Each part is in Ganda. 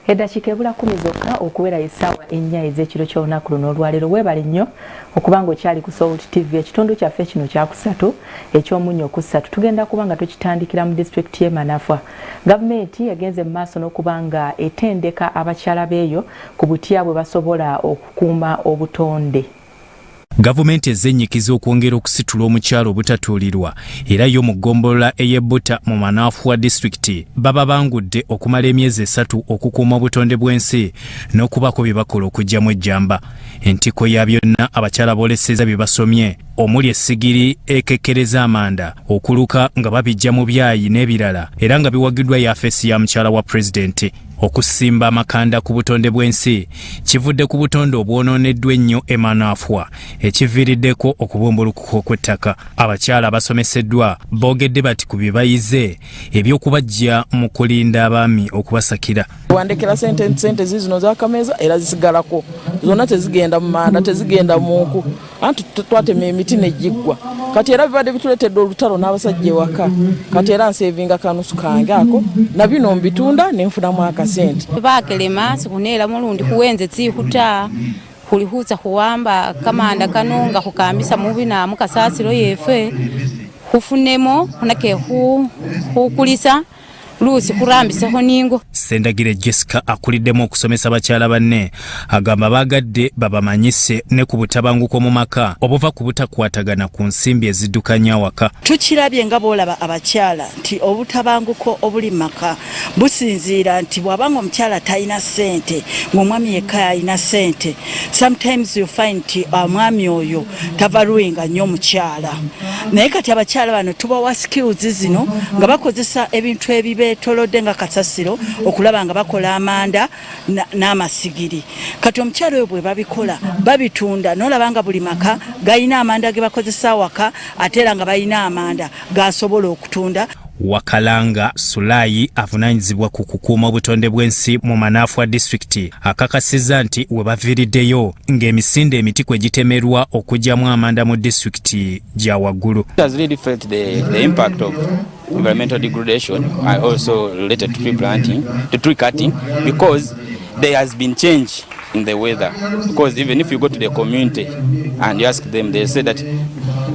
Eddakiika ebula 10 zokka okuwera essaawa 4 ez'ekiro ky'olunaku luno olwaleero. Weebale nnyo okuba ng'okyali ku Salt TV. Ekitundu kyaffe kino kyakusatu eky'Omunnyo ku 3 tugenda kuba nga tukitandikira mu disitulikiti y'e Manafwa. Gavumenti yagenze mu maaso n'okuba nga etendeka abakyala beeyo ku butya bwe basobola okukuuma obutonde. Gavumenti ezenyikiza okwongera okusitula omukyalo obutatuulirwa era yo mu ggombolola ey'Ebbuta mu Manafwa disitulikiti baba bangudde okumala emyezi 3 okukuuma obutonde bw'ensi n'okubako bye bakola okugyamu ejjamba. Entiko ya byonna abakyala booleseza bye basomye omuli essigiri ekekkereza amanda okuluka nga babijja mu byayi n'ebirala era nga biwagiddwa yafeesi ya mukyala wa pulezidenti. Okusimba amakanda ku butonde bw'ensi kivudde ku butonde obwonooneddwa ennyo e Manafwa ekiviiriddeko okubumbulukuka kw'ettaka. Abakyala abasomeseddwa boogedde bati ku bye bayize eby'okubajja mu kulinda abaami okubasakira. Wandekera sente zino z'akameeza era zisigalako zonna tezigenda mu manda tezigenda muku anti twatema emiti negiggwa kati era bibadde bituletedde olutalo n'abasajja ewaka kati era nsevinga kanusu kange ako na bino mbitunda nenfunamu akasente bakelema sikunera mulundi kuwenze tsikuta kulihuza kuwamba kamanda kanonga kukambisa mubi na mukasasiro yefe kufunemo nake hukulisa Lusi kurambiseho ningo. Sendagire Jessica akuliddemu okusomesa abakyala banne agamba bagadde babamanyise ne ku butabanguko mu maka obuva ku butakwatagana ku nsimbi eziddukanya waka. Tukirabye nga boolaba abakyala nti obutabanguko obuli maka businziira nti bwabanga omukyala talina ssente ng'omwami yekka alina ssente. Sometimes you find nti omwami oyo tavaluinga nnyo omukyala. Naye kati abakyala bano tubawa skills zino nga bakozesa ebintu ebibe tolodde nga kasasiro okulaba nga bakola amanda n'amasigiri. Kati omukyalo oyo bwe babikola babitunda n'olabanga buli maka gayina amanda ge bakozesa waka ate era nga bayina amanda gasobola okutunda. Wakalanga Sulayi avunaanyizibwa ku kukuuma obutonde bw'ensi mu Manafwa disitulikiti akakasiza nti we baviiriddeyo ng'emisinde emiti kwe gitemerwa okugyamu amanda mu disitulikiti gya waggulu. Environmental degradation are also related to tree planting, to tree cutting, because there has been change in the weather. Because even if you go to the community and you ask them, they say that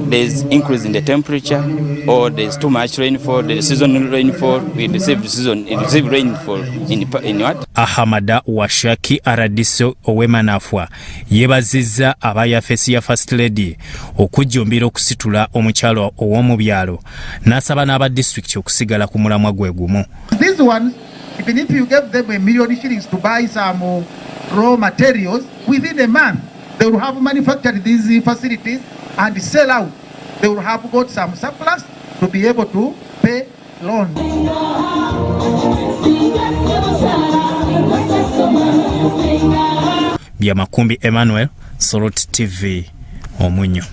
there's increase in the temperature or there's too much rainfall, there's seasonal rainfall, we receive rainfall in what? Ahamada Washaki Aradiso owe Manafwa yebazizza abayafeesi ya First Lady okujjumbira okusitula omukyalo ow'omu byalo n'asaba n'aba district okusigala ku mulamwa gwe gumu. These ones, even if you give them $1 million shillings to buy some raw materials, within a month they will have manufactured these facilities and sell out. They will have got some surplus to be able to pay loans. Byamakumbi Emmanuel, Salt TV, Omunnyo.